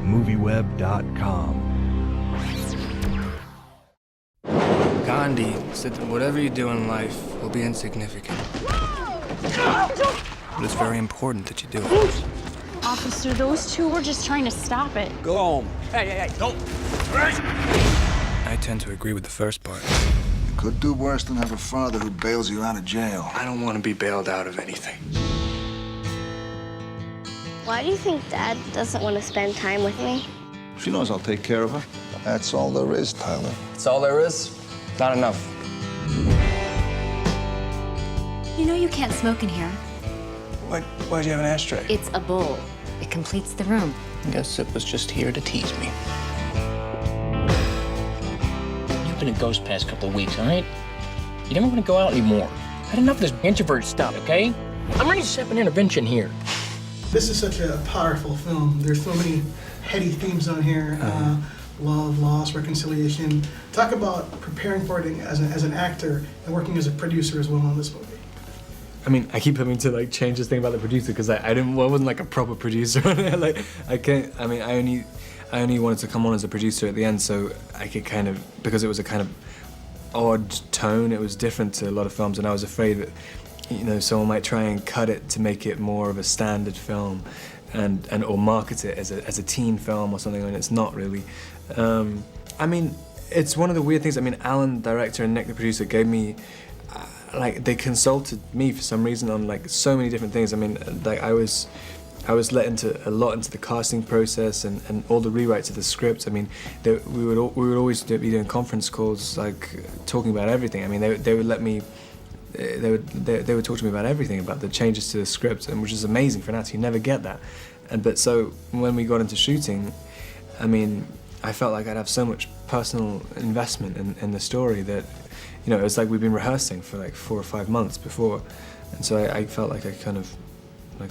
MovieWeb.com. Gandhi said that whatever you do in life will be insignificant. But it's very important that you do it. Officer, those two were just trying to stop it. Go home. Hey, don't. I tend to agree with the first part. Could do worse than have a father who bails you out of jail. I don't want to be bailed out of anything. Why do you think Dad doesn't want to spend time with me? She knows I'll take care of her. That's all there is, Tyler. That's all there is? Not enough. You know you can't smoke in here. Why'd you have an ashtray? It's a bowl. It completes the room. I guess it was just here to tease me. You've been a ghost past couple of weeks, all right? You never want to go out anymore. I had enough of this introvert stuff, okay? I'm ready to step an intervention here. This is such a powerful film. There's so many heady themes on here. Love, loss, reconciliation. Talk about preparing for it as an actor and working as a producer as well on this movie. I mean, I keep having to like change this thing about the producer because I wasn't like a proper producer on it. Like I only wanted to come on as a producer at the end, so I could kind of, because it was a kind of odd tone. It was different to a lot of films, and I was afraid that, you know, someone might try and cut it to make it more of a standard film, and or market it as a teen film or something, and it's not really. I mean, it's one of the weird things. I mean, Alan, the director, and Nick, the producer, gave me. Like, they consulted me for some reason on like so many different things. I mean, like I was let into a lot into the casting process and all the rewrites of the script. I mean, we would always be doing conference calls, like talking about everything. I mean, they would let me. They would talk to me about everything, about the changes to the script, and which is amazing for an actor. You never get that. But so when we got into shooting, I mean, I felt like I'd have so much personal investment in the story that, you know, it was like we'd been rehearsing for like 4 or 5 months before, and so I felt like I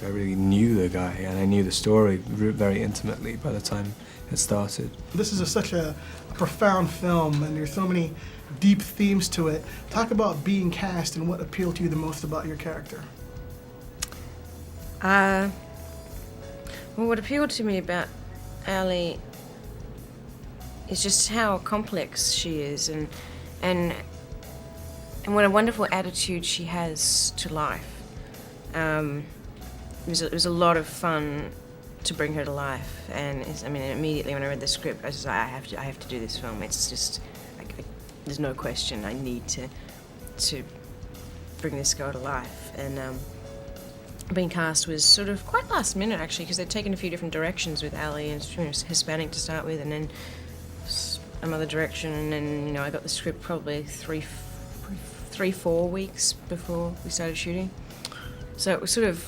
really knew the guy and I knew the story very intimately by the time it started. This is such a profound film, and there's so many deep themes to it. Talk about being cast and what appealed to you the most about your character. Well, what appealed to me about Ali is just how complex she is, and what a wonderful attitude she has to life. It was a lot of fun to bring her to life, and I mean, immediately when I read the script, I was like, I have to do this film. It's just, there's no question. I need to bring this girl to life, and being cast was sort of quite last minute actually, because they'd taken a few different directions with Ali, and she was Hispanic to start with, and then another direction, and then, you know, I got the script probably 3-4 weeks before we started shooting. So it was sort of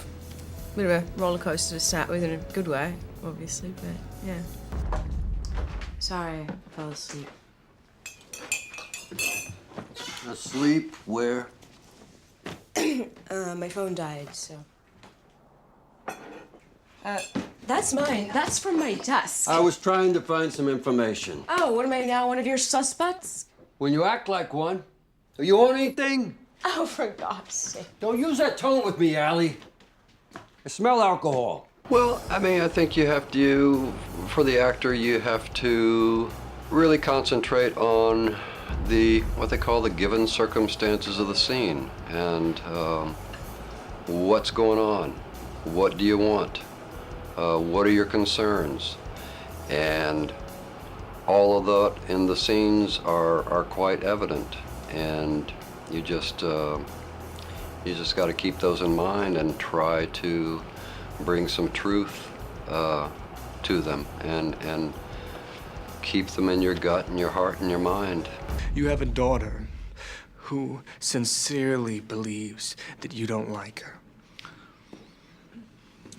a bit of a roller coaster to start with, in a good way, obviously, but yeah. Sorry, I fell asleep. Asleep where? My phone died, so. That's mine. That's from my desk. I was trying to find some information. Oh, what am I now, one of your suspects? When you act like one, do you own anything? Oh, for God's sake. Don't use that tone with me, Allie. I smell alcohol. Well, I mean, I think for the actor, you have to really concentrate on what they call the given circumstances of the scene, and what's going on, what do you want, what are your concerns, and all of that in the scenes are quite evident, and you just got to keep those in mind and try to bring some truth to them, and keep them in your gut and your heart and your mind. You have a daughter who sincerely believes that you don't like her.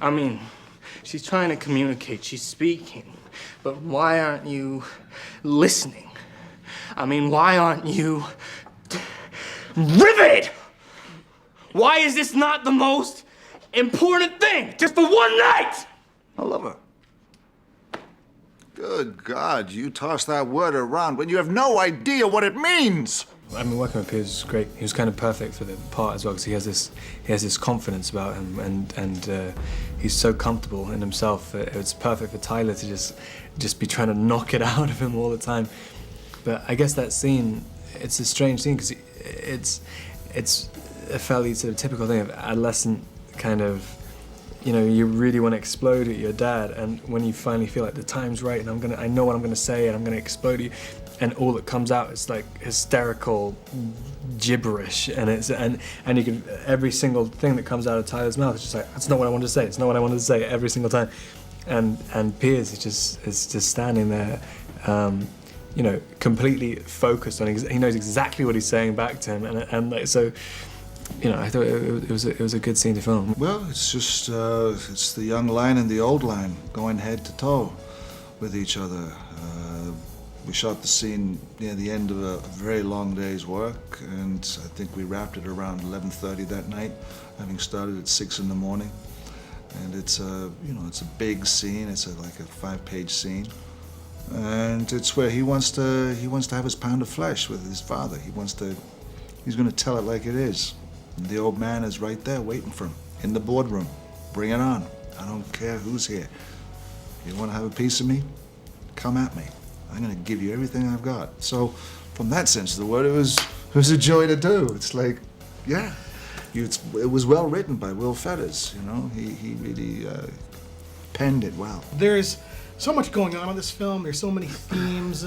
I mean, she's trying to communicate, she's speaking, but why aren't you listening? I mean, why aren't you riveted? Why is this not the most important thing, just for one night? I love her. Good God, you toss that word around when you have no idea what it means. I mean, working with Piers was great. He was kind of perfect for the part as well, because he has this confidence about him, and he's so comfortable in himself that it's perfect for Tyler to just be trying to knock it out of him all the time. But I guess that scene, it's a strange scene because it's a fairly sort of typical thing of adolescent kind of, you know, you really want to explode at your dad, and when you finally feel like the time's right and I know what I'm gonna say and I'm gonna explode at you, and all that comes out is like hysterical gibberish, and you can, every single thing that comes out of Tyler's mouth is just like, that's not what I wanted to say, it's not what I wanted to say, every single time. And Piers is just standing there, you know, completely focused on, he knows exactly what he's saying back to him, and like, so, you know, I thought it was a good scene to film. Well, it's just, it's the young lion and the old lion going head to toe with each other. We shot the scene near the end of a very long day's work, and I think we wrapped it around 11:30 that night, having started at 6 in the morning. And it's a, you know, it's a big scene. It's like a 5-page scene, and it's where he wants to have his pound of flesh with his father. He's going to tell it like it is. And the old man is right there waiting for him in the boardroom. Bring it on. I don't care who's here. You want to have a piece of me? Come at me. I'm going to give you everything I've got. So, from that sense of the word, it was a joy to do. It's like, yeah, it was well written by Will Fetters. You know, he really penned it well. There's so much going on in this film. There's so many themes.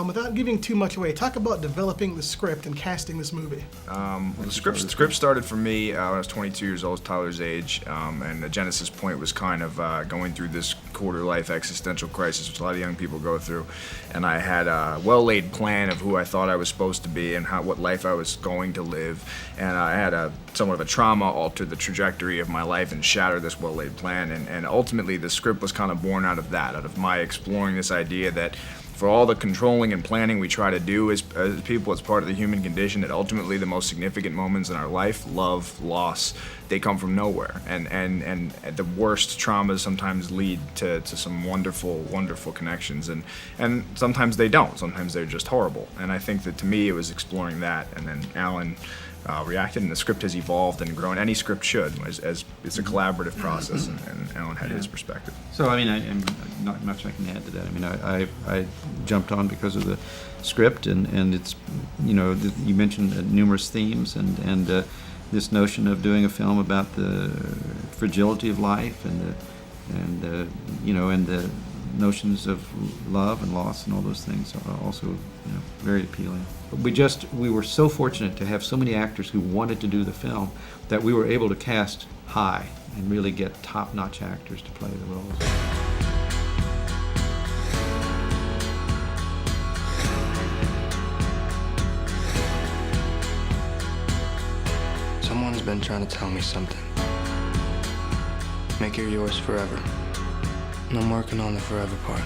Without giving too much away, talk about developing the script and casting this movie. Well, the script started for me when I was 22 years old, Tyler's age, and the genesis point was kind of going through this quarter-life existential crisis, which a lot of young people go through. And I had a well-laid plan of who I thought I was supposed to be and what life I was going to live. And I had somewhat of a trauma alter the trajectory of my life and shatter this well-laid plan. And ultimately, the script was kind of born out of that, out of my exploring this idea that for all the controlling and planning we try to do as people, as part of the human condition, that ultimately the most significant moments in our life, love, loss, they come from nowhere. And the worst traumas sometimes lead to some wonderful, wonderful connections. And sometimes they don't. Sometimes they're just horrible. And I think that to me it was exploring that. And then Alan reacted, and the script has evolved and grown. Any script should, as it's a collaborative process, and Alan had his perspective. So, I mean, I'm not much I can add to that. I mean, I jumped on because of the script, and it's, you know, you mentioned numerous themes, and this notion of doing a film about the fragility of life, and you know, and the notions of love and loss and all those things are also, you know, very appealing. But we were so fortunate to have so many actors who wanted to do the film that we were able to cast high and really get top-notch actors to play the roles. Someone's been trying to tell me something. Make her yours forever. And I'm working on the forever part.